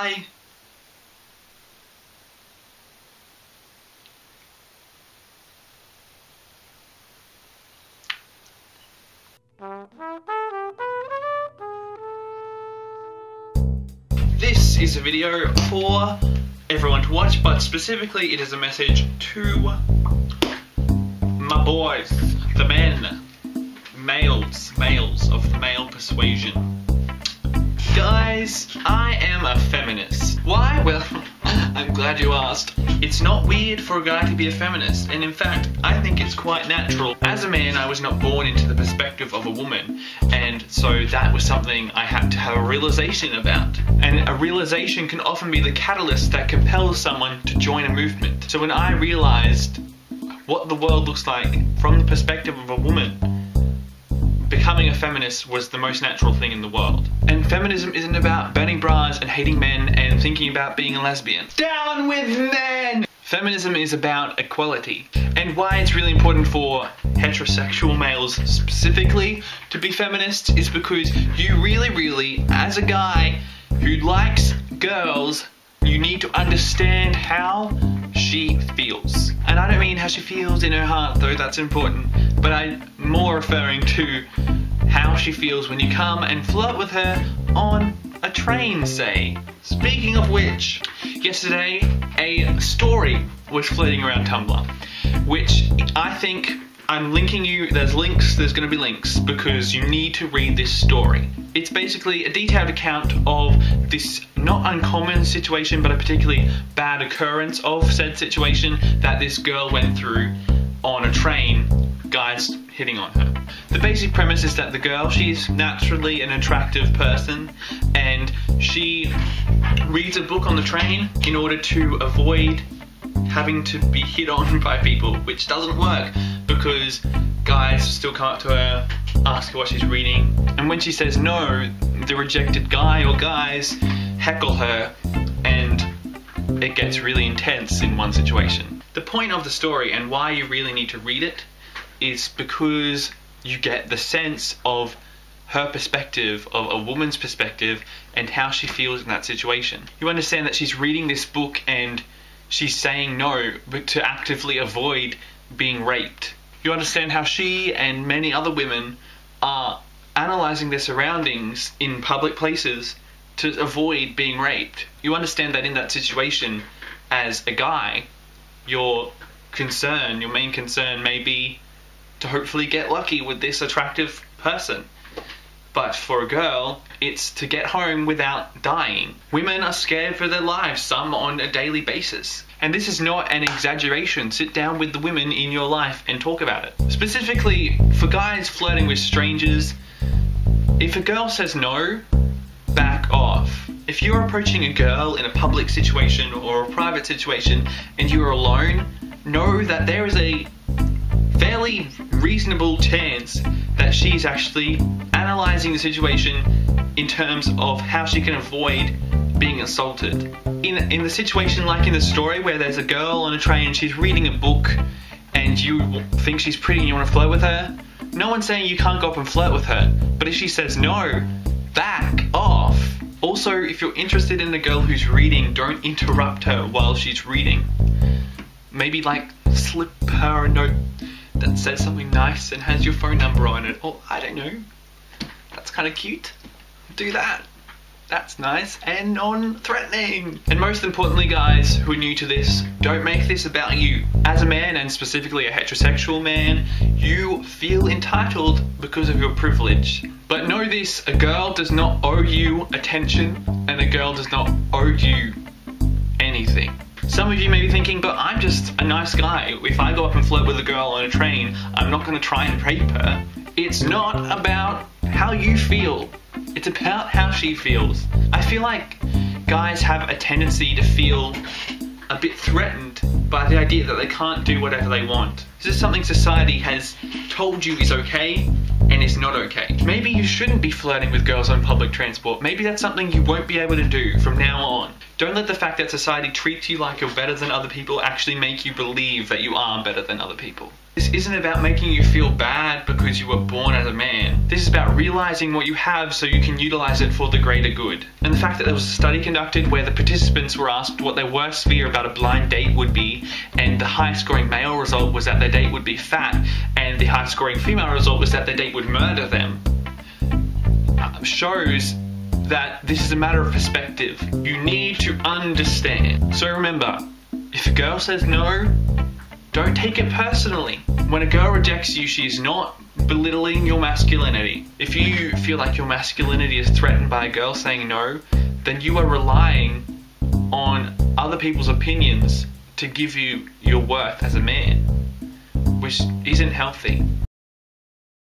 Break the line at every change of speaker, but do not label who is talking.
Bye. This is a video for everyone to watch, but specifically it is a message to my boys, the men, males of the male persuasion. Guys, I am a feminist. Why? Well, I'm glad you asked. It's not weird for a guy to be a feminist, and in fact, I think it's quite natural. As a man, I was not born into the perspective of a woman, and so that was something I had to have a realization about. And a realization can often be the catalyst that compels someone to join a movement. So when I realized what the world looks like from the perspective of a woman, becoming a feminist was the most natural thing in the world. And feminism isn't about burning bras and hating men and thinking about being a lesbian. Down with men! Feminism is about equality. And why it's really important for heterosexual males specifically to be feminists is because you really, as a guy who likes girls, you need to understand how she feels. And I don't mean how she feels in her heart, though that's important, but I'm more referring to how she feels when you come and flirt with her on a train, say. Speaking of which, yesterday a story was floating around Tumblr, which I think I'm linking you, there's going to be links, because you need to read this story. It's basically a detailed account of this not uncommon situation, but a particularly bad occurrence of said situation that this girl went through on a train, guys hitting on her. The basic premise is that the girl, she's naturally an attractive person, and she reads a book on the train in order to avoid having to be hit on by people, which doesn't work because guys still come up to her, ask her what she's reading, and when she says no, the rejected guy or guys heckle her, and it gets really intense in one situation. The point of the story and why you really need to read it is because you get the sense of her perspective, of a woman's perspective, and how she feels in that situation. You understand that she's reading this book and she's saying no, but to actively avoid being raped. You understand how she and many other women are analysing their surroundings in public places to avoid being raped. You understand that in that situation, as a guy, your main concern may be to hopefully get lucky with this attractive person. But for a girl, it's to get home without dying. Women are scared for their lives, some on a daily basis. And this is not an exaggeration. Sit down with the women in your life and talk about it. Specifically, for guys flirting with strangers, if a girl says no, back off. If you're approaching a girl in a public situation or a private situation and you're alone, know that there is a fairly reasonable chance that she's actually analysing the situation in terms of how she can avoid being assaulted. In the situation like in the story where there's a girl on a train, she's reading a book and you think she's pretty and you want to flirt with her, no one's saying you can't go up and flirt with her, but if she says no, back off. Also, if you're interested in the girl who's reading, don't interrupt her while she's reading. Maybe like slip her a note that says something nice and has your phone number on it, or I don't know, that's kind of cute. Do that. That's nice and non-threatening. And most importantly, guys who are new to this, don't make this about you. As a man, and specifically a heterosexual man, you feel entitled because of your privilege. But know this, a girl does not owe you attention, and a girl does not owe you anything. Some of you may be thinking, but I'm just a nice guy. If I go up and flirt with a girl on a train, I'm not going to try and rape her. It's not about how you feel. It's about how she feels. I feel like guys have a tendency to feel a bit threatened by the idea that they can't do whatever they want. This is something society has told you is okay and is not okay. Maybe you shouldn't be flirting with girls on public transport. Maybe that's something you won't be able to do from now on. Don't let the fact that society treats you like you're better than other people actually make you believe that you are better than other people. This isn't about making you feel bad because you were born as a man. This is about realizing what you have so you can utilize it for the greater good. And the fact that there was a study conducted where the participants were asked what their worst fear about a blind date would be, and the highest scoring male result was that their date would be fat, and the highest scoring female result was that their date would murder them, shows that this is a matter of perspective. You need to understand. So remember, if a girl says no, don't take it personally. When a girl rejects you, she's not belittling your masculinity. If you feel like your masculinity is threatened by a girl saying no, then you are relying on other people's opinions to give you your worth as a man, which isn't healthy.